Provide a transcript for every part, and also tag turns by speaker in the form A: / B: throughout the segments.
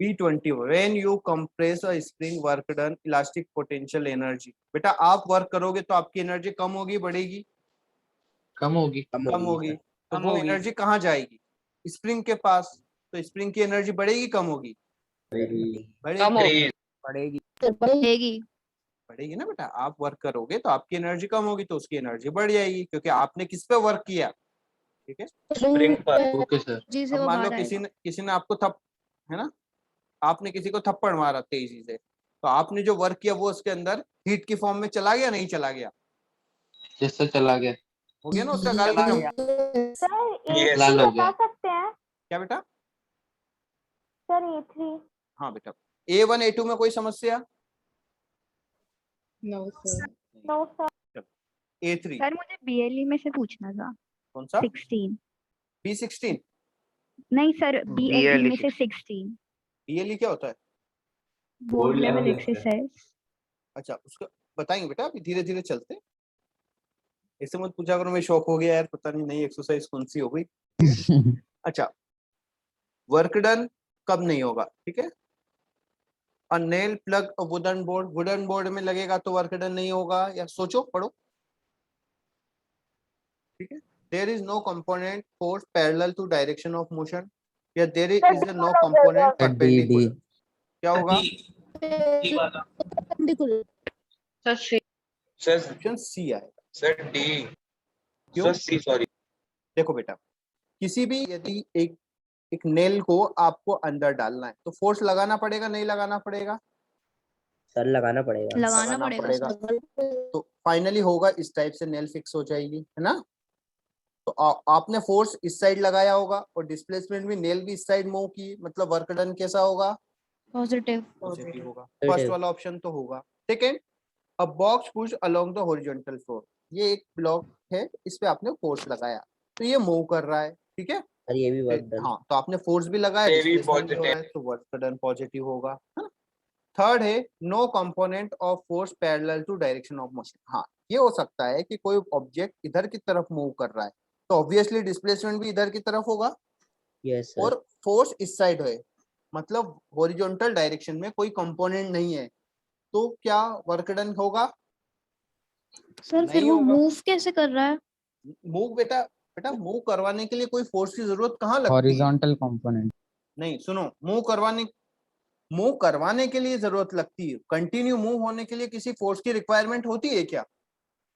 A: B20 when you compress a spring work done elastic potential energy. बेटा आप work करोगे तो आपकी एनर्जी कम होगी बढ़ेगी?
B: कम होगी।
A: कम होगी। तो
C: कम
A: वो
C: होगी।
A: एनर्जी कहाँ जाएगी? स्प्रिंग के पास। तो स्प्रिंग की एनर्जी बढ़ेगी कम होगी?
C: कम होगी। बढ़ेगी।
D: बढ़ेगी।
A: बढ़ेगी ना बेटा। आप वर्क करोगे तो आपकी एनर्जी कम होगी तो उसकी एनर्जी बढ़ जाएगी, क्योंकि आपने किस पे वर्क किया। ठीक है।
B: स्प्रिंग पर। Okay sir.
D: जी से
A: अब
D: वो
A: मान लो
D: बाहर आएगा।
A: किसी ने आपको है ना, आपने किसी को थप्पड़ मारा तेजी से, तो आपने जो वर्क किया वो उसके अंदर हीट की फॉर्म में चला गया नहीं चला गया?
B: जैसे चला गया।
A: हो गया ना उसका
C: चला
A: गार्बेज।
C: गया।
E: सर
B: लाल
E: A3
B: हो
E: बता
B: गया।
E: सकते हैं
A: क्या बेटा?
E: Sir A3?
A: हाँ बेटा। A1 A2 में कोई समस्या?
D: No sir.
E: No sir.
A: A3
D: sir मुझे बीएलई में से पूछना था।
A: कौन सा?
D: 16
A: B16?
D: नहीं सर, बीएलई में
C: BLE
D: से 16
A: BLE क्या होता है?
D: Board level exercise.
A: अच्छा उसका बताएंगे बेटा, अभी धीरे धीरे चलते। ऐसे मत पूछा करो, मैं शौक हो गया यार, पता नहीं नई एक्सरसाइज कौन सी हो गई। अच्छा, वर्क डन कब नहीं होगा? ठीक है। A nail plug wooden board, wooden board में लगेगा तो वर्क डन नहीं होगा, या सोचो पढ़ो। ठीक है। There is no component force parallel to direction of motion, या there is no component perpendicular. क्या होगा?
C: Sir C.
A: ऑप्शन सी आएगा।
B: Sir D.
A: क्यों?
B: C sorry.
A: देखो बेटा, किसी भी यदि एक नेल को आपको अंदर डालना है तो फोर्स लगाना पड़ेगा नहीं लगाना पड़ेगा?
F: सर लगाना पड़ेगा।
D: लगाना पड़ेगा सर।
A: तो फाइनली होगा इस टाइप से नेल फिक्स हो जाएगी, है ना। तो आपने फोर्स इस साइड लगाया होगा और डिस्प्लेसमेंट भी नेल भी इस साइड मूव की, मतलब वर्क डन कैसा होगा?
D: पॉजिटिव।
A: पॉजिटिव होगा। फर्स्ट वाला ऑप्शन तो होगा। Second, a box push along the horizontal floor, ये एक ब्लॉक है, इस पे आपने फोर्स लगाया तो ये मूव कर रहा है। ठीक है।
F: सर ये भी वर्क डन।
A: हाँ, तो आपने फोर्स भी लगाया,
B: ये भी
A: डिस्प्लेसमेंट भी हो रहा है, तो वर्क डन पॉजिटिव होगा, है ना। थर्ड है, no component of force parallel to direction of motion. हाँ, ये हो सकता है कि कोई ऑब्जेक्ट इधर की तरफ मूव कर रहा है तो ऑब्वियसली डिस्प्लेसमेंट भी इधर की तरफ होगा।
F: Yes sir.
A: और फोर्स इस साइड है, मतलब हॉरिजॉन्टल डायरेक्शन में कोई कंपोनेंट नहीं है, तो क्या वर्क डन होगा?
D: सर फिर वो मूव कैसे कर रहा है?
A: मूव बेटा मूव करवाने के लिए कोई फोर्स की जरूरत कहाँ लगती है?
G: Horizontal component.
A: नहीं सुनो, मूव करवाने के लिए जरूरत लगती है। कंटिन्यू मूव होने के लिए किसी फोर्स की रिक्वायरमेंट होती है क्या?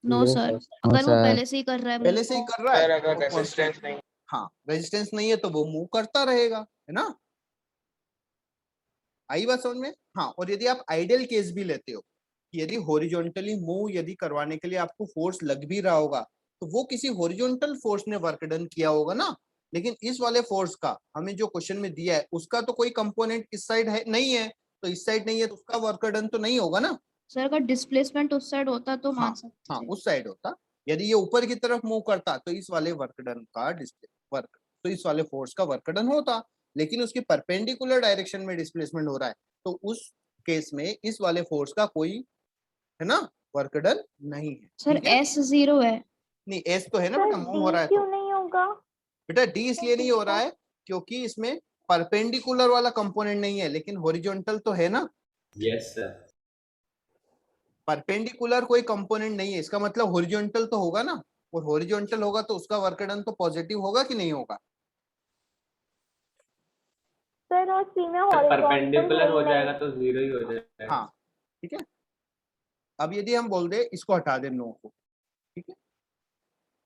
D: नो सर, अगर वो पहले से ही कर रहा है,
A: पहले से ही कर रहा है,
B: अगर रेजिस्टेंस नहीं।
A: हाँ रेजिस्टेंस नहीं है तो वो मूव करता रहेगा, है ना। आई बात समझ में? हाँ, और यदि आप आइडियल केस भी लेते हो, यदि हॉरिजॉन्टली मूव यदि करवाने के लिए आपको फोर्स लग भी रहा होगा तो वो किसी हॉरिजॉन्टल फोर्स ने वर्क डन किया होगा ना। लेकिन इस वाले फोर्स का हमें जो क्वेश्चन में दिया है उसका तो कोई कंपोनेंट इस साइड है नहीं है, तो इस साइड नहीं है तो उसका वर्क डन तो नहीं होगा ना।
D: सर अगर डिस्प्लेसमेंट उस साइड होता तो मान सकते
A: हाँ
D: थे।
A: उस साइड होता। यदि ये ऊपर की तरफ मूव करता तो इस वाले वर्क डन का वर्क तो इस वाले फोर्स का वर्क डन होता, लेकिन उसकी परपेंडिकुलर डायरेक्शन में डिस्प्लेसमेंट हो रहा है तो उस केस में इस वाले फोर्स का कोई, है ना, वर्क डन नहीं है।
D: सर एस 0 है।
A: नहीं, एस तो है ना
E: सर
A: बेटा, मूव हो रहा है
E: क्यों
A: तो।
E: नहीं होगा?
A: बेटा डी इसलिए नहीं हो रहा है क्योंकि इसमें परपेंडिकुलर वाला कंपोनेंट नहीं है, लेकिन हॉरिजॉन्टल तो है ना।
F: Yes sir.
A: परपेंडिकुलर कोई कंपोनेंट नहीं है, इसका मतलब हॉरिजॉन्टल तो होगा ना, और हॉरिजॉन्टल होगा तो उसका वर्क डन तो पॉजिटिव होगा कि नहीं होगा?
E: सर और सी में हॉरिजॉन्टल
F: हो जाएगा तो 0 ही हो जाएगा।
A: हाँ ठीक है। अब यदि हम बोल दे इसको हटा दे नो को, ठीक है।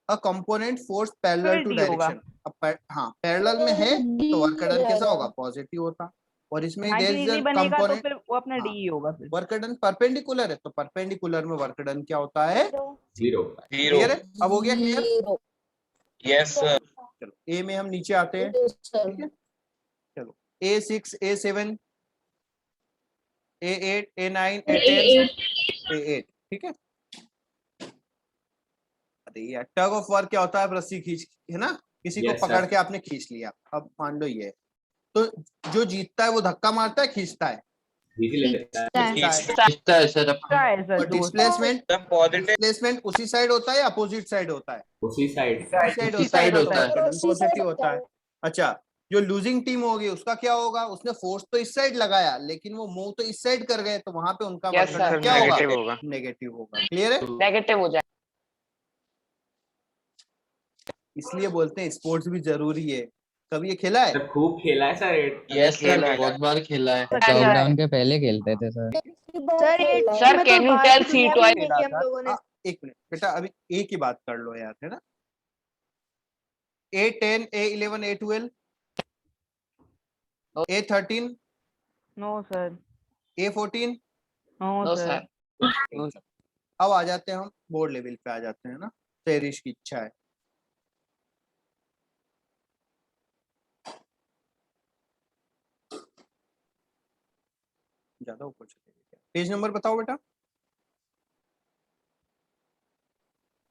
A: A component force parallel to direction, अब हाँ पैरेलल में है तो वर्क डन कैसा होगा? पॉजिटिव होता। और इसमें देयर इज अ
C: बनेगा तो
A: कंपोनेंट,
C: फिर वो अपना डी ही होगा फिर।
A: वर्क डन परपेंडिकुलर है तो परपेंडिकुलर में वर्क डन क्या होता है?
F: 0।
A: क्लियर है? अब हो गया क्लियर?
B: Yes sir.
A: चलो ए में हम नीचे आते हैं, ठीक है। चलो A6 A7 A8 A9 A10 A8, ठीक है। अरे यार टग ऑफ वार क्या होता है? रस्सी खींच, है ना, किसी को पकड़ के आपने खींच लिया। अब मान लो ये तो जो जीतता है वो धक्का मारता है खींचता है?
B: खींचता है सर।
A: और डिस्प्लेसमेंट उसी साइड होता है या अपोजिट साइड होता है?
F: उसी साइड।
A: साइड
B: उसी साइड होता है।
A: पॉजिटिव होता है। अच्छा, जो लूजिंग टीम होगी उसका क्या होगा, उसने फोर्स तो इस साइड लगाया लेकिन वो मूव तो इस साइड कर गए, तो वहां पे उनका
C: Yes,
A: वर्क डन
C: sir,
A: क्या
B: negative
A: होगा,
B: होगा।
A: नेगेटिव होगा। क्लियर है?
C: नेगेटिव हो जाए।
A: इसलिए बोलते हैं स्पोर्ट्स भी जरूरी है। कभी ये खेला है?
F: सर खूब खेला है सर।
B: यस सर,
C: खेला है।
B: बहुत बार खेला है।
G: लॉकडाउन के पहले खेलते थे sir.
C: Sir can you tell see toy?
A: एक मिनट बेटा, अभी ए की बात कर लो यार, है ना। A10, A11, A12, A13,
C: no sir,
A: A14।
C: No sir.
A: अब आ जाते हैं हम बोर्ड लेवल पे, आ जाते हैं ना, पेरिश की इच्छा है। ज्यादा ऊपर चले गए क्या? पेज नंबर बताओ बेटा।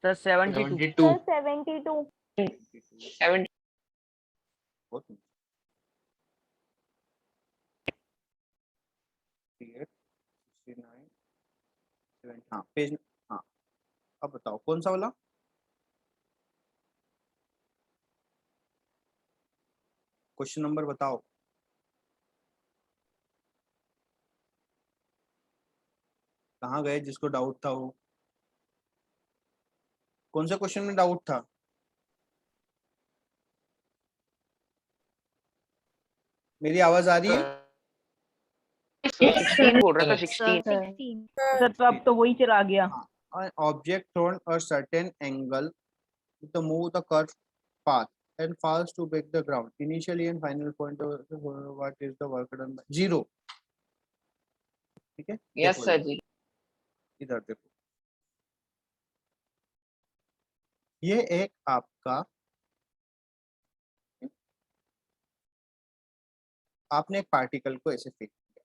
C: सर 72
B: 72
E: सर 72
C: 70
A: बहुत नीचे। 68, 69, 70, हाँ पेज, हाँ अब बताओ कौन सा वाला। क्वेश्चन नंबर बताओ। कहाँ गए जिसको डाउट था वो? कौन से क्वेश्चन में डाउट था? मेरी आवाज आ रही है?
C: 16 बोल रहा था, 16 सर, तो अब तो वही चला गया।
A: An object thrown a certain angle with the move the curved path and falls to break the ground. Initially and final point of what is the work done by 0. ठीक है?
C: यस
A: देखो
C: sir जी।
A: इधर देखो, ये एक आपका, आपने एक पार्टिकल को ऐसे फेंक दिया,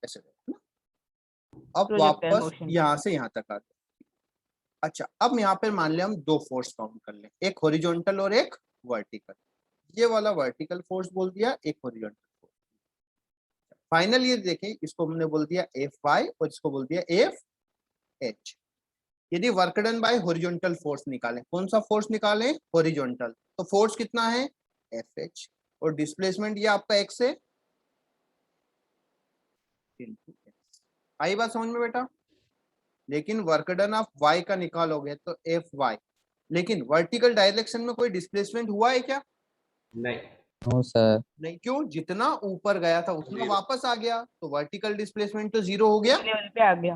A: ऐसे देखो ना? अब
C: Projectile
A: वापस
C: motion।
A: यहाँ से यहाँ तक आते। अच्छा, अब यहाँ पे मान लिया हम दो फोर्स काउंट कर लें, एक हॉरिजॉन्टल और एक वर्टिकल। ये वाला वर्टिकल फोर्स बोल दिया, एक हॉरिजॉन्टल फोर्स। फाइनल ये देखें, इसको हमने बोल दिया Fy और इसको बोल दिया Fh। यदि work done by horizontal force निकालें, कौन सा फोर्स निकालें? हॉरिजॉन्टल। तो फोर्स कितना है? Fh। और डिस्प्लेसमेंट ये आपका x है, आई बात समझ में बेटा? लेकिन वर्क डन आप y का निकालोगे तो Fy, लेकिन वर्टिकल डायरेक्शन में कोई डिस्प्लेसमेंट हुआ है क्या?
F: नहीं।
G: No sir.
A: नहीं, क्यों? जितना ऊपर गया था उतना वापस आ गया, तो वर्टिकल डिस्प्लेसमेंट तो जीरो हो गया,
C: लेवल पे आ गया।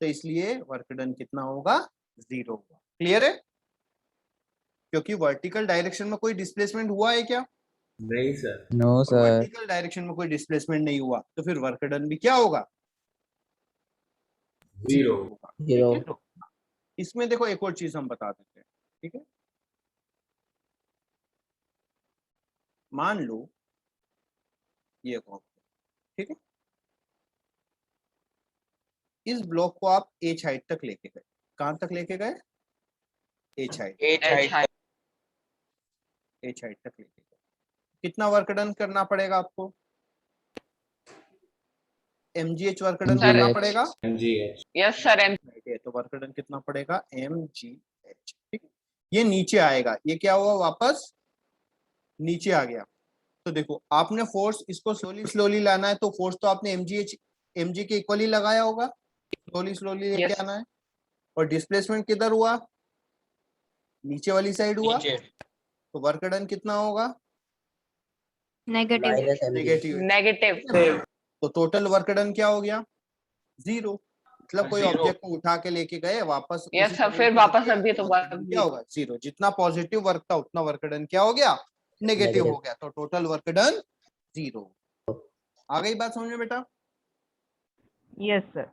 A: तो इसलिए वर्क डन कितना होगा? जीरो होगा। क्लियर है? क्योंकि वर्टिकल डायरेक्शन में कोई डिस्प्लेसमेंट हुआ है क्या?
F: नहीं sir.
G: No sir.
A: Vertical direction में कोई डिस्प्लेसमेंट नहीं हुआ, तो फिर वर्क डन भी क्या होगा?
F: जीरो।
A: होगा।
G: जीरो।
A: इसमें देखो एक और चीज हम बता देते हैं, ठीक है। मान लो ये ठीक है, इस ब्लॉक को आप एच हाइट तक लेके गए। कहां तक लेके गए? H height.
B: H height
A: H height तक लेके गए। कितना वर्क डन करना पड़ेगा आपको? mgh वर्क डन
C: सर,
A: करना पड़ेगा।
F: mgh।
C: Yes sir.
A: तो वर्क डन कितना पड़ेगा? mgh। ठीक है, ये नीचे आएगा, ये क्या हुआ? वापस नीचे आ गया। तो देखो, आपने फोर्स इसको स्लोली स्लोली लाना है, तो फोर्स तो आपने mg के इक्वली लगाया होगा, स्लोली स्लोली लेके
C: Yes.
A: आना है। और डिस्प्लेसमेंट किधर हुआ? नीचे वाली साइड हुआ,
B: नीचे
A: तो वर्क डन कितना होगा?
D: नेगेटिव।
A: नेगेटिव।
C: नेगेटिव।
A: तो टोटल वर्क डन क्या हो गया? जीरो। मतलब कोई
B: Zero।
A: ऑब्जेक्ट को उठा के लेके गए, वापस
C: यस
A: उसी
C: सर,
A: जगह
C: फिर
A: पे
C: वापस
A: रख दिया,
C: रख दिए तो
A: work done क्या होगा? जीरो। जितना पॉजिटिव वर्क था उतना वर्क डन क्या हो गया? नेगेटिव हो गया, तो टोटल वर्क डन जीरो। आ गई बात समझ में बेटा?
C: Yes sir.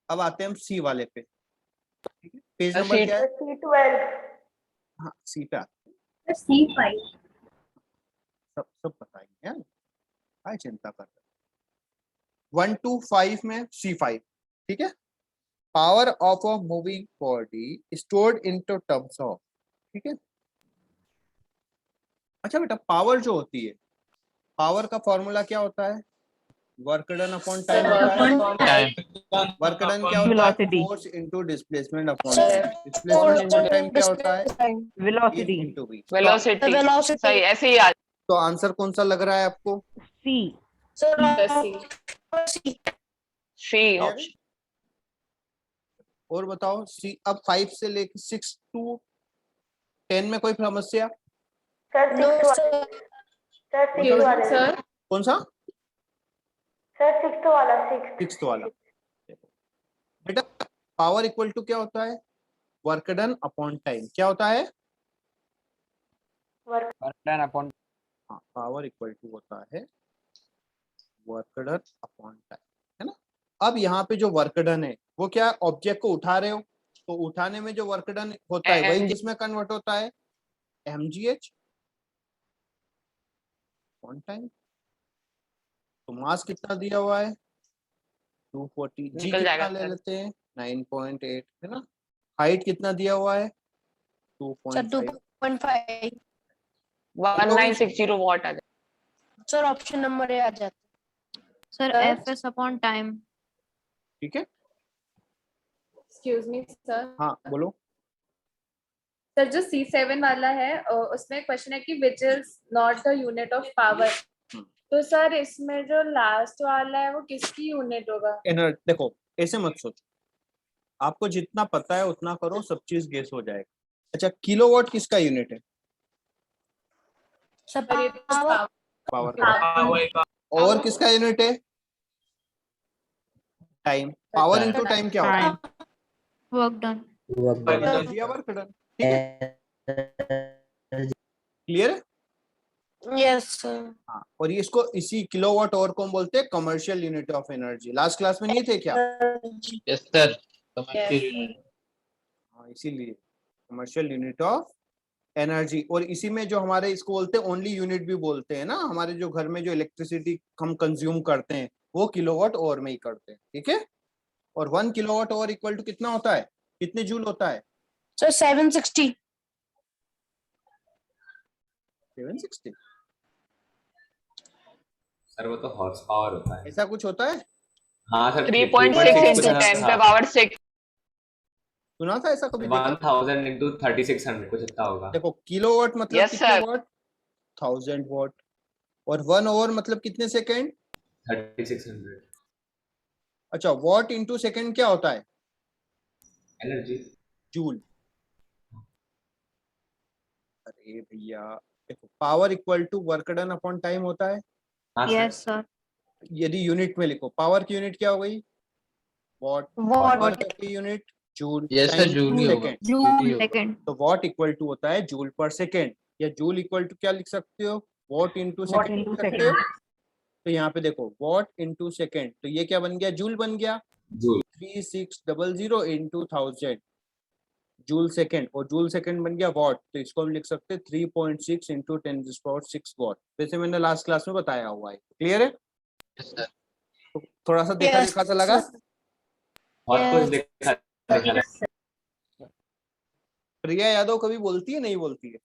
A: अब आते हैं हम सी वाले पे, ठीक है। पेज नंबर क्या है?
E: C12
A: हाँ, सी पे आते हैं।
D: C5।
A: सब बताएंगे, हैं? काय चिंता कर रहे? 1 to 5 में C5, ठीक है। Power of a moving body stored into terms of, ठीक है। अच्छा बेटा, पावर जो होती है, पावर का फॉर्मूला क्या होता है? वर्क डन अपॉन टाइम होता है।
B: Time.
A: वर्क डन क्या होता है?
C: Velocity.
A: Force into displacement upon
H: Sir,
A: time. Displacement into time क्या होता है?
C: Velocity
A: into V.
H: velocity.
I: सही ऐसे ही आ
A: तो आंसर कौन सा लग रहा है आपको?
C: सी
I: सी ऑप्शन
A: और बताओ सी। अब 5 से लेकर 6 टू 10 में कोई समस्या?
E: सर सिक्स वाले
H: सर
A: कौन सा?
E: सर सिक्स वाला
A: सिक्स्थ वाला। बेटा पावर इक्वल टू क्या होता है? Work done upon time. क्या होता है? हाँ, पावर इक्वल टू होता है वर्क डन अपॉन टाइम, है ना। अब यहाँ पे जो वर्क डन है वो क्या, ऑब्जेक्ट को उठा रहे हो तो उठाने में जो वर्क डन होता है वही किसमें कन्वर्ट होता है? mgh upon time. तो मास कितना दिया हुआ है? 240। जी
I: निकल
A: कितना
I: जाएगा
A: ले
I: सर।
A: लेते हैं? 9.8, है ना। हाइट कितना दिया हुआ है? 2.5।
I: 1960 वॉट आ जाए।
H: सर ऑप्शन नंबर ए आ जाता
D: sir
H: Sir?
D: F S upon time.
A: ठीक है,
J: एक्सक्यूज मी सर।
A: हाँ बोलो।
J: सर जो C7 वाला है उसमें क्वेश्चन है कि which is not the unit of power. तो सर इसमें जो लास्ट वाला है वो किसकी यूनिट होगा?
A: देखो ऐसे मत सोचो, आपको जितना पता है उतना करो, सब चीज गेस हो जाएगा। अच्छा, किलोवाट किसका यूनिट है?
H: सर
J: सर ये तो power-
A: पावर का। और किसका यूनिट है? टाइम। पावर इनटू टाइम क्या होता है?
D: Work done.
A: एनर्जी या वर्क डन। क्लियर है?
H: यस सर
A: हाँ, और ये इसको इसी किलोवाट आवर को हम बोलते हैं commercial unit of energy. Last class में नहीं थे क्या?
B: Yes sir. Commercial unit.
A: हाँ, इसीलिए कमर्शियल यूनिट ऑफ एनर्जी। और इसी में जो हमारे इसको बोलते हैं ओनली यूनिट भी बोलते हैं ना, हमारे जो घर में जो इलेक्ट्रिसिटी हम कंज्यूम करते हैं वो किलोवाट आवर में ही करते हैं, ठीक है। और 1 किलोवाट आवर इक्वल टू कितना होता है? कितने जूल होता है?
H: सर 760
A: 760।
F: सर वो तो हॉर्स पावर होता है।
A: ऐसा कुछ होता है?
F: हाँ सर
I: 3.6 into 10 पे पावर 6।
A: सुना था ऐसा कभी? देखा?
F: 1000 into 3600 कुछ इतना होगा।
A: देखो किलोवाट मतलब
I: Yes,
A: कितने
I: sir.
A: वाट? 1000 वाट। और 1 आवर मतलब कितने सेकेंड?
F: 3600
A: अच्छा, वाट इंटू सेकेंड क्या होता है?
F: एनर्जी।
A: जूल। अरे भैया देखो, power equal to work done upon time होता है।
F: हाँ सर।
D: Yes sir.
A: यदि यूनिट में लिखो, पावर की यूनिट क्या हो गई? वॉट।
H: वॉट
A: वर्क की unit joule.
B: Yes sir. Joule ही होगा.
A: सेकेंड।
B: Joule ही होगा.
D: सेकेंड।
A: तो वॉट इक्वल टू होता है जूल पर सेकेंड, या जूल इक्वल टू क्या लिख सकते हो? What into
C: Watt
A: second
C: into
A: लिख सकते हो। तो यहाँ पे देखो वॉट इंटू सेकेंड, तो ये क्या बन गया? जूल बन गया।
F: जूल।
A: 3600 इंटू 1000 जूल सेकेंड, और जूल सेकेंड बन गया वॉट। तो इसको हम लिख सकते हैं 3.6 इंटू 10⁶ वॉट। वैसे मैंने लास्ट क्लास में बताया हुआ है। क्लियर है?
B: Yes sir.
A: तो थोड़ा सा देखा
H: Yes,
A: देखा सा लगा।
F: बहुत कुछ
H: Yes.
F: देखा देखा।
A: प्रिया यादव कभी बोलती है नहीं बोलती है?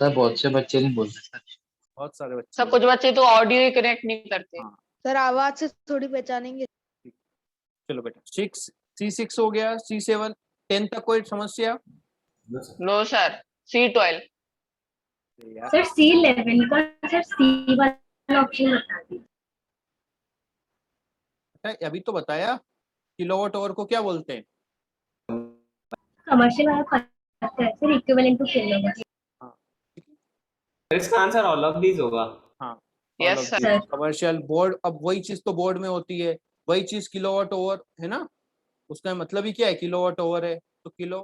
B: सर बहुत से बच्चे नहीं बोलते सर.
A: बहुत सारे बच्चे।
I: सब कुछ बच्चे तो ऑडियो ही कनेक्ट नहीं करते।
A: हाँ।
H: सर आवाज से थोड़ी पहचानेंगे।
A: चलो बेटा, C6 हो गया, C7 10 तक कोई समस्या?
I: No sir C12।
E: Sir C11 का सर C वाला ऑप्शन बता दीजिए।
A: अच्छा, अभी तो बताया किलोवाट आवर को क्या बोलते हैं?
E: कमर्शियल वाला पता है सर, इक्विवेलेंट टू किलोवाट।
F: इसका आंसर ऑल ऑफ दीज होगा।
A: हाँ,
I: Yes, sir.
A: Commercial board. अब वही चीज तो बोर्ड में होती है, वही चीज किलोवाट आवर है ना। उसका मतलब ही क्या है? किलोवाट आवर है तो किलो।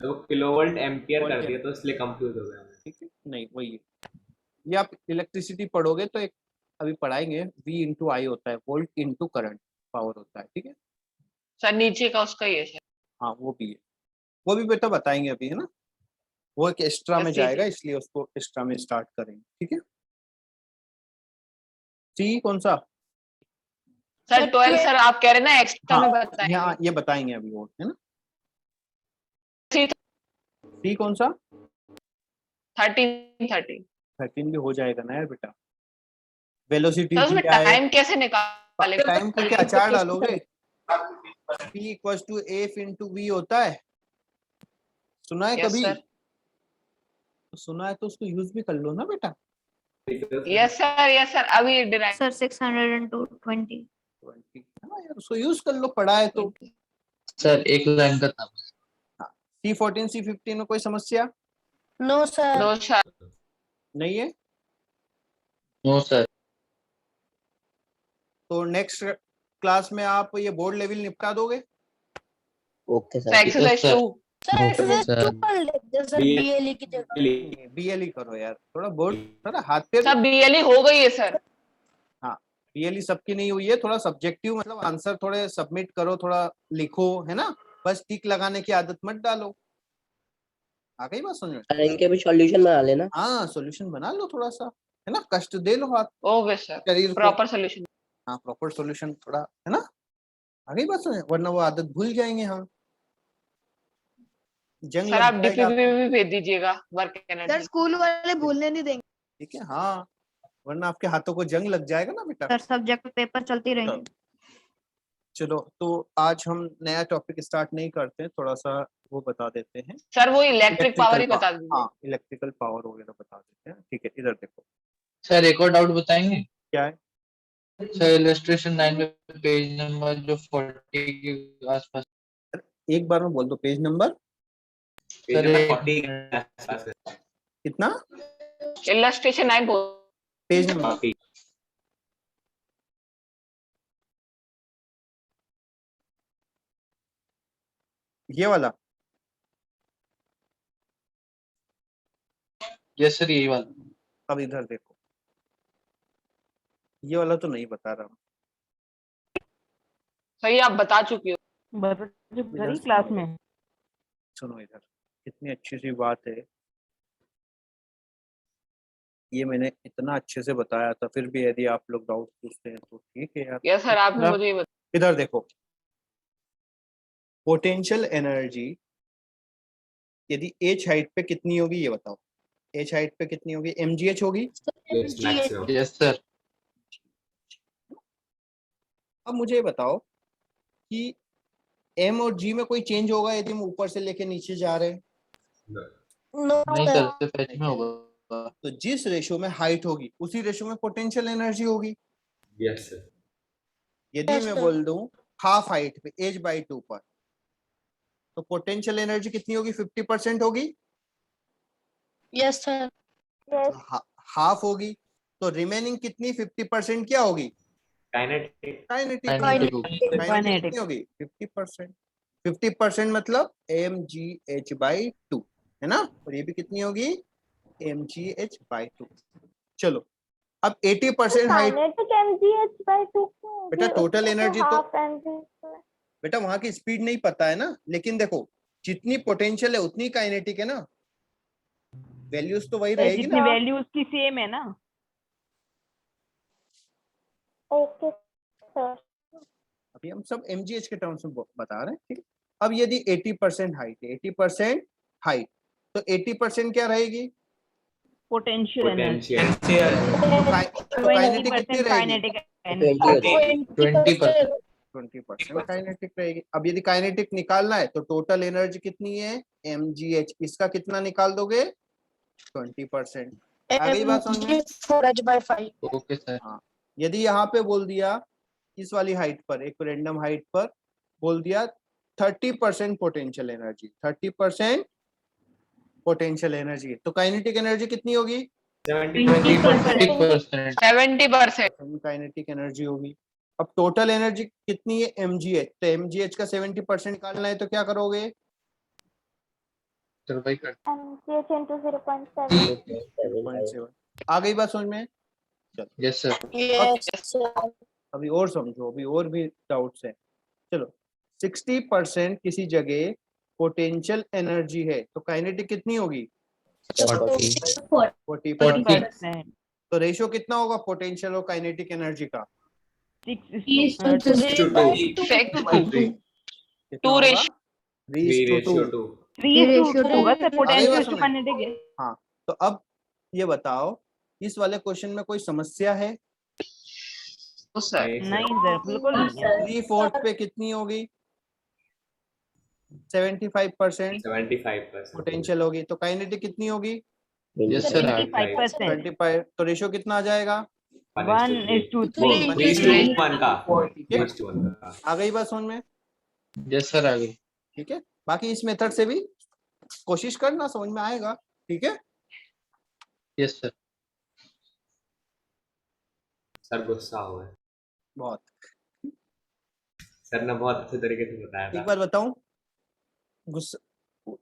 F: तो किलोवोल्ट एम्पियर
A: वोल्ट
F: कर दिया तो इसलिए कंफ्यूज हो गया मैं।
A: ठीक है, नहीं वही है। ये आप इलेक्ट्रिसिटी पढ़ोगे तो एक अभी पढ़ाएंगे, V इंटू आई होता है, वोल्ट इंटू करंट पावर होता है, ठीक है।
I: सर नीचे का उसका ही है सर।
A: हाँ वो भी है, वो भी बेटा बताएंगे अभी, है ना। वो एक एक्स्ट्रा में
I: बस ठीक है।
A: जाएगा, इसलिए उसको एक्स्ट्रा में स्टार्ट करेंगे, ठीक है। सी कौन सा?
I: सर 12 सर आप कह रहे हैं ना एक्स्ट्रा में बताएंगे।
A: हाँ ये बताएंगे अभी वो, है ना।
I: C
A: सी कौन सा?
I: 13
A: 13 भी हो जाएगा ना यार बेटा। वेलोसिटी
I: सर उसमें
A: दिया है,
I: टाइम कैसे निकालेंगे?
A: टाइम का क्या अचार डालोगे? P equal to F into V होता है, सुना है
I: Yes,
A: कभी?
I: sir.
A: तो सुना है तो उसको यूज भी कर लो ना बेटा।
I: यस सर अभी डिराइव
D: सर 620
A: हाँ यार, उसको यूज कर लो, पढ़ा है तो।
B: सर एक लाइन का था।
A: C14 C15 में कोई समस्या
H: नो सर।
I: नो सर
A: नहीं है?
B: No sir.
A: तो नेक्स्ट क्लास में आप ये बोर्ड लेवल निपटा दोगे?
G: Okay
I: sir exercise
B: sir.
I: 2
H: sir exercise
G: sir.
H: 2 कर लेते हैं सर BLE की जगह।
A: BLE करो यार, थोड़ा बोर्ड थोड़ा हाथ पे।
I: सर BLE हो गई है सर।
A: हाँ BLE सबकी नहीं हुई है, थोड़ा सब्जेक्टिव मतलब आंसर थोड़े सबमिट करो, थोड़ा लिखो, है ना? बस टिक लगाने की आदत मत डालो। आ गई बात समझ में?
G: इनके भी सॉल्यूशन बना लेना।
A: हाँ सॉल्यूशन बना लो थोड़ा सा, है ना? कष्ट दे लो हाथ
I: ओके सर
A: शरीर को।
I: Proper solution.
A: हाँ प्रॉपर सॉल्यूशन थोड़ा, है ना? आ गई बात समझ में? वरना वो आदत भूल जाएंगे हम, जंग
I: सर आप
A: लग जाएगा
I: डीपीपी
A: आपको।
I: भी भेज दीजिएगा वर्क
H: सर
I: एनर्जी।
H: स्कूल वाले भूलने नहीं देंगे।
A: ठीक है, हाँ वरना आपके हाथों को जंग लग जाएगा ना बेटा।
D: सर सब्जेक्ट पेपर चलती रहेंगे।
A: चलो तो आज हम नया टॉपिक स्टार्ट नहीं करते, थोड़ा सा वो बता देते हैं।
I: सर वो इलेक्ट्रिक पावर ही
A: Electrical
I: बता
A: power,
I: दीजिए।
A: हाँ इलेक्ट्रिकल पावर वगैरह बता देते हैं। ठीक है, इधर देखो
B: सर एक और डाउट बताएंगे?
A: क्या है।
B: सर इलस्ट्रेशन 9 में पेज नंबर जो 40 के आसपास।
A: एक बार में बोल दो पेज नंबर
B: सर
A: कितना?
I: इलस्ट्रेशन 9 बोल
A: पेज नंबर ये वाला।
B: यस सर यही वाला।
A: अब इधर देखो, ये वाला तो नहीं बता रहा हूँ।
I: सही आप बता चुकी हो।
A: इधर
C: क्लास में
A: सुनो, इधर कितनी अच्छी सी बात है। ये मैंने इतना अच्छे से बताया था, फिर भी यदि आप लोग डाउट पूछते हैं तो ठीक है यार।
I: यस सर आपने मुझे ये बताया।
A: इधर देखो, पोटेंशियल एनर्जी यदि एच हाइट पे कितनी होगी ये बताओ। एच हाइट पे कितनी होगी? mgh होगी।
B: Yes sir.
A: अब मुझे ये बताओ कि m और g में कोई चेंज होगा यदि हम ऊपर से लेके नीचे जा रहे हैं?
H: नो
B: नहीं
H: सर।
B: सर सिर्फ एच में होगा।
A: तो जिस रेशो में हाइट होगी उसी रेशो में पोटेंशियल एनर्जी होगी।
F: Yes sir.
A: यदि
H: Yes,
A: मैं
H: sir.
A: बोल दूं हाफ हाइट पे h/2 पर, तो पोटेंशियल एनर्जी कितनी होगी? 50% होगी।
H: Yes sir.
A: हाफ होगी तो रिमेनिंग कितनी 50% क्या होगी?
F: काइनेटिक।
A: काइनेटिक
B: Kinetic
A: कितनी होगी? 50%। 50% मतलब mgh/2, है ना? और ये भी कितनी होगी? mgh/2। चलो अब 80% हाइट। बेटा टोटल एनर्जी तो बेटा वहां की स्पीड नहीं पता है ना, लेकिन देखो जितनी पोटेंशियल है उतनी काइनेटिक है ना, वैल्यूज तो वही रहेगी
C: जितनी
A: ना।
C: वैल्यू उसकी सेम है ना।
H: Okay sir.
A: अभी हम सब mgh के टर्म्स में बता रहे हैं, ठीक है? अब यदि 80% हाइट है, 80% हाइट, तो 80% क्या रहेगी?
C: पोटेंशियल एनर्जी
A: तो काइनेटिक कितनी रहेगी?
C: Kinetic energy
B: 20%।
A: 20% काइनेटिक रहेगी। अब यदि काइनेटिक निकालना है तो टोटल एनर्जी कितनी है? mgh, इसका कितना निकाल दोगे? 20%। आ गई बात समझ में?
H: 4h/5।
B: Okay sir.
A: हाँ, यदि यहाँ पे बोल दिया इस वाली हाइट पर, एक रैंडम हाइट पर बोल दिया 30% पोटेंशियल एनर्जी, 30% पोटेंशियल एनर्जी, तो काइनेटिक एनर्जी कितनी होगी?
B: 70%।
I: 70%।
A: काइनेटिक एनर्जी होगी। अब टोटल एनर्जी कितनी है? mgh, तो mgh का 70% निकालना है तो क्या करोगे?
B: सर भाई कर
A: 0.7। आ गई बात समझ में?
B: Yes sir.
H: Yes sir.
A: अभी और समझो, अभी और भी डाउट्स है। चलो 60% किसी जगह पोटेंशियल एनर्जी है तो काइनेटिक कितनी होगी? 40%। तो रेशियो कितना होगा पोटेंशियल और काइनेटिक एनर्जी का?
I: 2 रेशियो
F: 3:2।
C: होगा सर।
A: आ गई बात
C: पोटेंशियल
A: समझ में?
C: काइनेटिक है।
A: हाँ, तो अब ये बताओ इस वाले क्वेश्चन में कोई समस्या है?
I: सर
C: नहीं सर बिल्कुल नहीं है
A: 3/4 पे कितनी होगी? 75%
F: 75%.
A: पोटेंशियल होगी, तो काइनेटिक कितनी होगी?
B: Yes sir
C: 25%।
A: 25, तो रेशियो कितना आ जाएगा?
C: 1:3
F: 3:1 का.
A: ठीक है,
F: 3:1 का.
A: आ गई बात समझ में?
B: यस सर आगे
A: ठीक है, बाकी इस मेथड से भी कोशिश करना, समझ में आएगा। ठीक है,
B: यस सर
F: सर गुस्सा हुआ है.
A: बहुत।
F: सर ने बहुत अच्छे तरीके से बताया
A: एक
F: था.
A: बार बताऊं, गुस्सा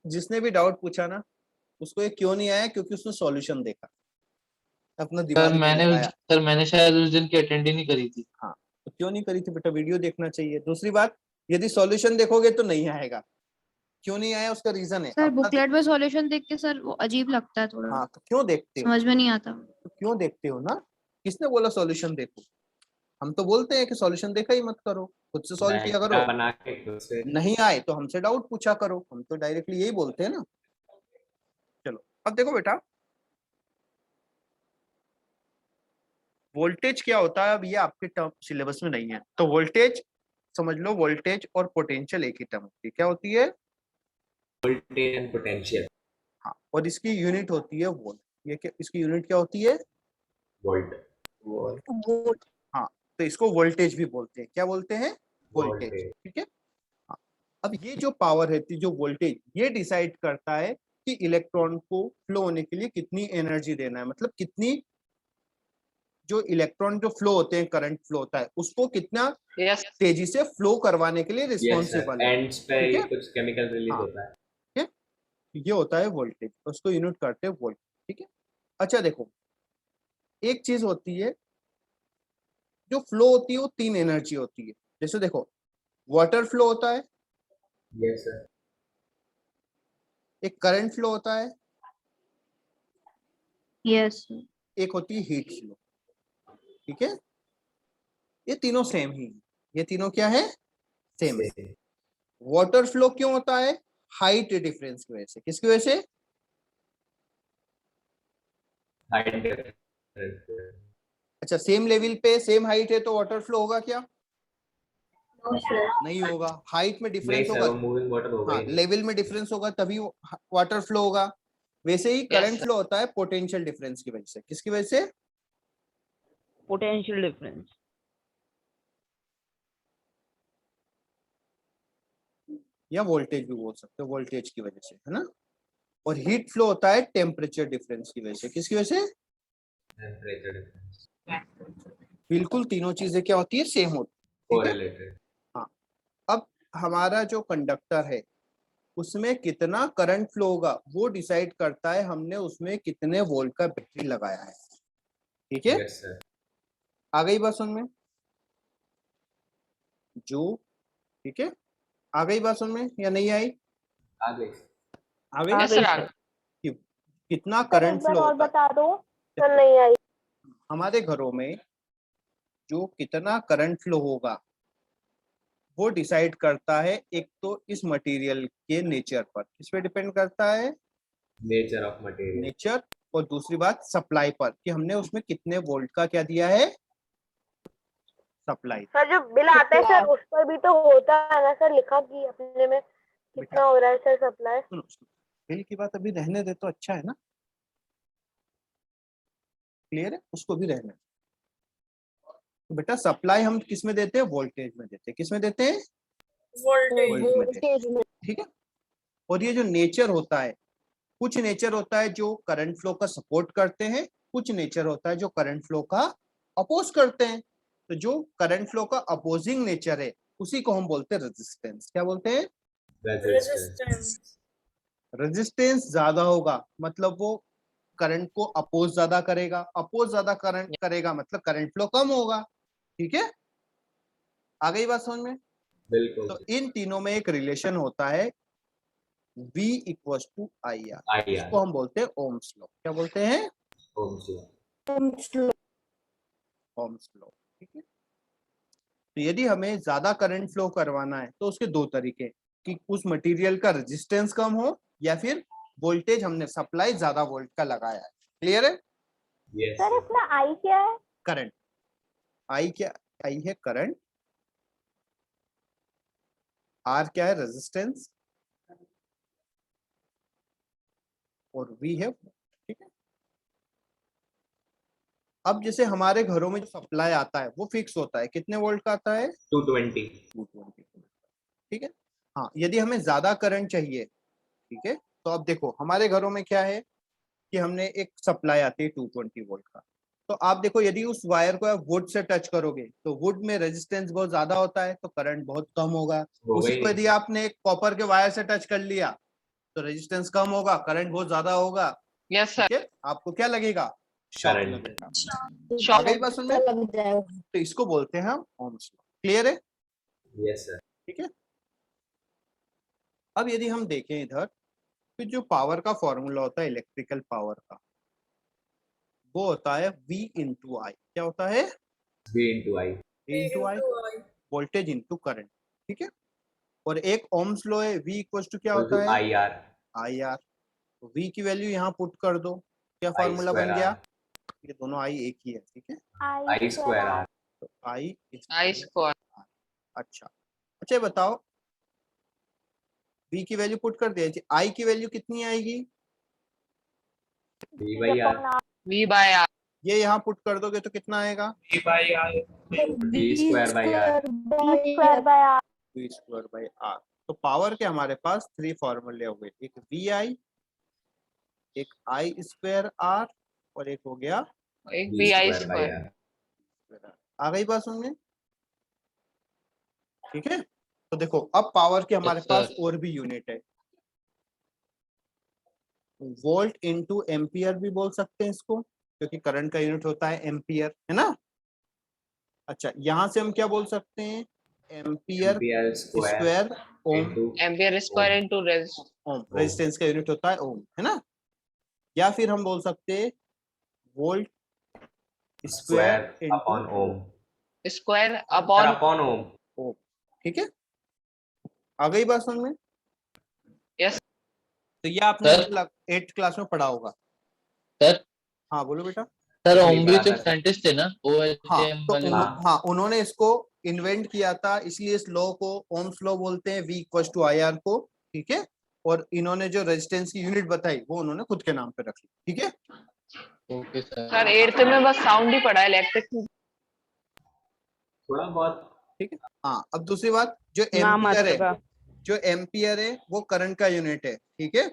A: जिसने भी डाउट पूछा ना, उसको ये क्यों नहीं आया? क्योंकि उसने सॉल्यूशन देखा, अपना दिमाग नहीं लगाया।
B: सर मैंने शायद उस दिन की अटेंड ही नहीं करी थी।
A: हाँ, तो क्यों नहीं करी थी बेटा? वीडियो देखना चाहिए। दूसरी बात, यदि सॉल्यूशन देखोगे तो नहीं आएगा। क्यों नहीं आया, उसका रीजन है
D: सर
A: अपना।
D: बुकलेट में सॉल्यूशन देख के सर वो अजीब लगता है थोड़ा,
A: हाँ, तो क्यों देखते हो?
D: समझ में नहीं आता।
A: तो क्यों देखते हो ना? किसने बोला सॉल्यूशन देखो? हम तो बोलते हैं कि सॉल्यूशन देखा ही मत करो, खुद से सॉल्व किया करो।
F: बना के खुद से.
A: नहीं आए तो हमसे डाउट पूछा करो, हम तो डायरेक्टली यही बोलते हैं ना। चलो अब देखो बेटा, वोल्टेज क्या होता है? अब ये आपके टर्म सिलेबस में नहीं है, तो वोल्टेज समझ लो, वोल्टेज और पोटेंशियल एक ही टर्म होती है। क्या होती है?
F: Voltage and potential.
A: हाँ, और इसकी यूनिट होती है वोल्ट। ये क्या, इसकी यूनिट क्या होती है?
F: वोल्ट.
H: वोल्ट
A: हाँ, तो इसको वोल्टेज भी बोलते हैं। क्या बोलते हैं? वोल्टेज।
F: वोल्टेज.
A: ठीक है। हाँ, अब ये जो पावर है, जो वोल्टेज, ये डिसाइड करता है कि इलेक्ट्रॉन को फ्लो होने के लिए कितनी एनर्जी देना है, मतलब कितनी, जो इलेक्ट्रॉन जो फ्लो होते हैं, करंट फ्लो होता है, उसको कितना
I: यस
A: तेजी से फ्लो करवाने के लिए
F: यस सर.
A: रिस्पॉन्सिबल है।
F: एंड्स पे
A: ठीक है?
F: कुछ केमिकल रिलीज
A: हाँ.
F: होता है.
A: ये होता है वोल्टेज, उसको यूनिट करते हैं वोल्ट। ठीक है। अच्छा देखो, एक चीज होती है जो फ्लो होती है, वो 3 एनर्जी होती है। जैसे देखो, वाटर फ्लो होता है,
F: यस सर.
A: एक करंट फ्लो होता है,
D: यस
A: एक होती है हीट फ्लो। ठीक है, ये तीनों सेम ही है। ये तीनों क्या है? सेम है। वाटर फ्लो क्यों होता है? हाइट डिफरेंस की वजह से। किसकी वजह से?
F: हाइट.
A: अच्छा, सेम लेवल पे सेम हाइट है तो वाटर फ्लो होगा क्या?
E: नो सर
A: नहीं होगा। हाइट में
F: नहीं
A: डिफरेंस
F: सर,
A: होगा,
F: वो मूविंग वाटर होगा
A: हाँ,
F: ही नहीं.
A: लेवल में डिफरेंस होगा तभी वाटर फ्लो होगा। वैसे ही करंट फ्लो होता है पोटेंशियल डिफरेंस की वजह से। किसकी वजह से?
C: Potential difference.
A: या वोल्टेज भी बोल सकते हो, वोल्टेज की वजह से, है ना। और हीट फ्लो होता है टेम्परेचर डिफरेंस की वजह से। किसकी वजह से?
F: Temperature difference.
A: बिल्कुल तीनों चीजें क्या होती है? सेम होती है। ठीक है।
F: कोरिलेटेड.
A: हाँ, अब हमारा जो कंडक्टर है, उसमें कितना करंट फ्लो होगा वो डिसाइड करता है हमने उसमें कितने वोल्ट का बैटरी लगाया है। ठीक है,
F: यस सर.
A: आ गई बात समझ में? जो, ठीक है, आ गई बात समझ में या नहीं आई?
F: आगे.
A: आ गई।
C: आ
I: यस
C: गई
I: सर
C: सर।
A: कितना
H: सर
A: करंट
H: एक बार
A: फ्लो
H: और
A: होता है
H: बता दो, सर नहीं आई।
A: हमारे घरों में, जो कितना करंट फ्लो होगा वो डिसाइड करता है एक तो इस मटेरियल के नेचर पर। किस पे डिपेंड करता है?
F: Nature of material.
A: नेचर। और दूसरी बात सप्लाई पर, कि हमने उसमें कितने वोल्ट का क्या दिया है? सप्लाई।
H: सर जो बिल आता है सर, उस पर भी तो होता है ना सर, लिखा कि अपने में कितना हो रहा है सर सप्लाई।
A: सुनो, बिल की बात अभी रहने दे तो अच्छा है ना, क्लियर है, उसको भी रहने दे। तो बेटा सप्लाई हम किस में देते हैं? वोल्टेज में देते हैं। किस में देते हैं? वोल्ट में देते हैं।
H: वोल्टेज में।
A: ठीक है। और ये जो नेचर होता है, कुछ नेचर होता है जो करंट फ्लो का सपोर्ट करते हैं, कुछ नेचर होता है जो करंट फ्लो का अपोज करते हैं। तो जो करंट फ्लो का अपोजिंग नेचर है, उसी को हम बोलते हैं रेजिस्टेंस। क्या बोलते हैं?
F: रेजिस्टेंस.
A: रेजिस्टेंस ज्यादा होगा मतलब वो करंट को अपोज ज्यादा करेगा, अपोज ज्यादा करंट करेगा मतलब करंट फ्लो कम होगा। ठीक है, आ गई बात समझ में?
F: बिल्कुल.
A: तो इन तीनों में एक रिलेशन होता है V equals to IR,
F: IR.
A: इसको हम बोलते हैं ओम्स लॉ। क्या बोलते हैं?
F: Ohm's law.
A: Ohm's law. ठीक है। तो यदि हमें ज्यादा करंट फ्लो करवाना है तो उसके दो तरीके, कि उस मटेरियल का रेजिस्टेंस कम हो या फिर वोल्टेज हमने सप्लाई ज्यादा वोल्ट का लगाया है। क्लियर है?
F: यस
H: सर इसमें आई क्या है?
A: करंट। आई क्या? आई है करंट, आर क्या है रेजिस्टेंस, और वी है, ठीक है। अब जैसे हमारे घरों में जो सप्लाई आता है वो फिक्स होता है, कितने वोल्ट का आता है?
F: 220।
A: 220, ठीक है। हाँ, यदि हमें ज्यादा करंट चाहिए, ठीक है, तो अब देखो हमारे घरों में क्या है कि हमने एक सप्लाई आती है 220 वोल्ट का, तो आप देखो यदि उस वायर को आप वुड से टच करोगे तो वुड में रेजिस्टेंस बहुत ज्यादा होता है तो करंट बहुत कम होगा।
F: होगा
A: उसी
F: ही
A: को
F: नहीं।
A: यदि आपने एक कॉपर के वायर से टच कर लिया तो रेजिस्टेंस कम होगा, करंट बहुत ज्यादा होगा,
I: यस सर।
A: ठीक है। आपको क्या लगेगा? Shock
F: current.
A: लगेगा।
I: शॉक
A: आ गई बात समझ में?
H: लग जाएगा।
A: तो इसको बोलते हैं हम ओम्स लॉ। क्लियर है?
F: Yes sir.
A: ठीक है। अब यदि हम देखें इधर, तो जो पावर का फॉर्मूला होता है इलेक्ट्रिकल पावर का, वो होता है V इंटू आई। क्या होता है?
F: V इंटू आई।
A: इंटू आई, वोल्टेज इंटू करंट, ठीक है। और एक ओम्स लॉ है, V इक्वल टू क्या होता है?
F: I R.
A: I R. तो V की वैल्यू यहाँ पुट कर दो, क्या
F: आई
A: फॉर्मूला
F: स्क्वायर
A: बन गया?
F: आर।
A: ये दोनों आई एक ही है, ठीक है।
F: आई स्क्वायर आर।
A: तो आई
I: आई स्क्वायर।
A: अच्छा अच्छा, ये बताओ V की वैल्यू पुट कर दिया, आई की वैल्यू कितनी आएगी?
F: V by R.
I: V by R.
A: ये यहाँ पुट कर दोगे तो कितना आएगा?
F: V square by R.
A: V square by R. तो पावर के हमारे पास 3 फॉर्मूले हुए, एक वी आई, एक आई स्क्वायर आर, और एक हो गया
I: एक
F: V
I: V I
F: square by
I: square.
F: R.
A: आ गई बात समझ में? ठीक है। तो देखो अब पावर के हमारे
B: Yes,
A: पास
B: sir.
A: और भी यूनिट है, वोल्ट इंटू एम्पियर भी बोल सकते हैं इसको, क्योंकि करंट का यूनिट होता है एम्पियर, है ना। अच्छा, यहां से हम क्या बोल सकते हैं? Ampere
F: ampere
A: square ohm.
F: Into
I: ampere square into
A: ohm resistance का यूनिट होता है ओम, है ना। या फिर हम बोल सकते हैं volt
F: square
A: square
F: upon
A: into
F: ohm.
I: Square
F: sir
I: upon
F: upon ohm.
A: Ohm, ठीक है। आ गई बात समझ में?
I: यस।
A: तो ये आपने
B: सर।
A: 8th क्लास में पढ़ा होगा।
B: सर
A: हाँ बोलो बेटा।
B: सर
F: नहीं
B: ओम भी
F: पढ़ा
B: तो
F: था सर।
B: साइंटिस्ट थे ना,
A: हाँ
B: OHM
A: तो
B: वाले।
A: हाँ उन्होंने इसको इन्वेंट किया था, इसलिए इस लॉ को ओम्स लॉ बोलते हैं, V equal to I R को, ठीक है। और इन्होंने जो रेजिस्टेंस की यूनिट बताई वो उन्होंने खुद के नाम पे रखी, ठीक है।
B: Okay sir.
I: सर 8th में बस साउंड ही पढ़ा है, इलेक्ट्रिक
F: थोड़ा बहुत।
A: ठीक है। हाँ, अब दूसरी बात, जो
C: नाम
A: एम्पियर
C: मात्र
A: है,
C: का।
A: जो एम्पियर है वो करंट का यूनिट है, ठीक है।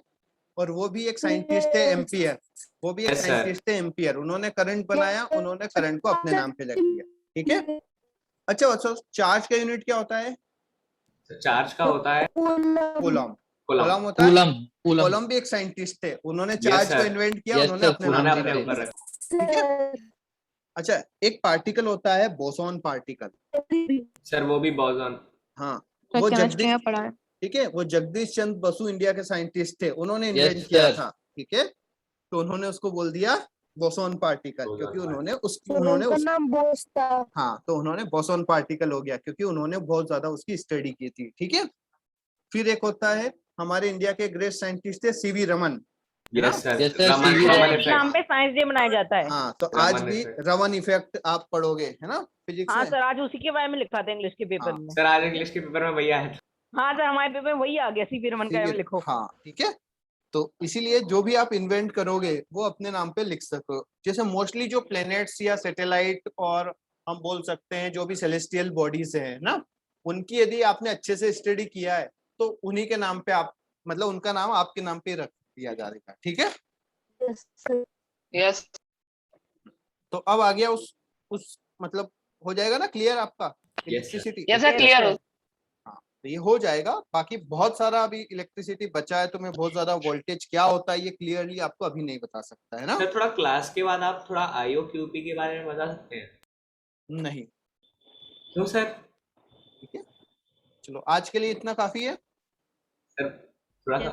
A: और वो भी एक साइंटिस्ट है एम्पियर, वो भी एक
F: Yes, sir.
A: साइंटिस्ट है एम्पियर, उन्होंने करंट बनाया, उन्होंने करंट को अपने नाम पे रख दिया, ठीक है। अच्छा अच्छा, चार्ज का यूनिट क्या होता है?
F: चार्ज का होता है
A: कूलम।
F: कूलम।
A: कूलम होता है।
B: कूलम। कूलम।
A: कूलम भी एक साइंटिस्ट थे, उन्होंने
F: Yes,
A: चार्ज को
F: sir.
A: इन्वेंट किया,
B: Yes,
A: उन्होंने
B: sir,
A: अपने
B: कूलम
A: नाम
F: उन्होंने
A: पे
F: अपने
A: रख
F: ऊपर
A: दिया,
F: रखा।
A: ठीक है। अच्छा, एक पार्टिकल होता है बोसॉन पार्टिकल।
F: सर वो भी बोसॉन।
A: हाँ, वो
D: केमिस्ट्री
A: जगदीश,
D: में पढ़ा है।
A: ठीक है, वो जगदीश चंद्र बसु इंडिया के साइंटिस्ट थे, उन्होंने
B: Yes,
A: इन्वेंट किया
B: sir.
A: था, ठीक है। तो उन्होंने उसको बोल दिया बोसॉन पार्टिकल,
F: बोसॉन
A: क्योंकि
F: पार्टिकल।
A: उन्होंने
H: नाम बोस था।
A: हाँ, तो उन्होंने बोसॉन पार्टिकल हो गया क्योंकि उन्होंने बहुत ज्यादा उसकी स्टडी की थी, ठीक है। फिर एक होता है, हमारे इंडिया के ग्रेट साइंटिस्ट थे सीवी रमन, है ना।
F: Yes sir.
B: Yes, sir,
F: Raman
B: CV
F: Raman
C: इस नाम
F: इफेक्ट।
C: पे साइंस डे मनाया जाता है।
A: हाँ, तो
F: रमन
A: आज भी
F: इफेक्ट।
A: रमन इफेक्ट आप पढ़ोगे, है ना, फिजिक्स
C: हाँ
A: में।
C: सर, आज उसी के बारे में लिखा था इंग्लिश के पेपर
A: हाँ।
C: में।
F: सर आज इंग्लिश के पेपर में भैया है।
C: हाँ सर, हमारे पेपर में वही आ गया, सीवी रमन का नाम लिखो।
A: हाँ, ठीक है। तो इसीलिए जो भी आप इन्वेंट करोगे वो अपने नाम पे लिख सको। जैसे मोस्टली जो प्लैनेट्स या सैटेलाइट, और हम बोल सकते हैं जो भी सेलेस्टियल बॉडीज है ना, उनकी यदि आपने अच्छे से स्टडी किया है तो उन्हीं के नाम पे आप, मतलब उनका नाम आपके नाम पे रख दिया जाएगा, ठीक है।
I: यस।
A: तो अब आ गया उस मतलब हो जाएगा ना क्लियर आपका इलेक्ट्रिसिटी?
I: यस सर, क्लियर हो।
A: हाँ, तो ये हो जाएगा। बाकी बहुत सारा अभी इलेक्ट्रिसिटी बचा है, तो मैं बहुत ज्यादा वोल्टेज क्या होता है ये क्लियरली आपको अभी नहीं बता सकता, है ना।
F: सर थोड़ा क्लास के बाद आप थोड़ा IOQP के बारे में बता सकते हैं?
A: नहीं।
F: क्यों सर?
A: ठीक है, चलो आज के लिए इतना काफी है।
F: सर थोड़ा सा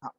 A: हाँ।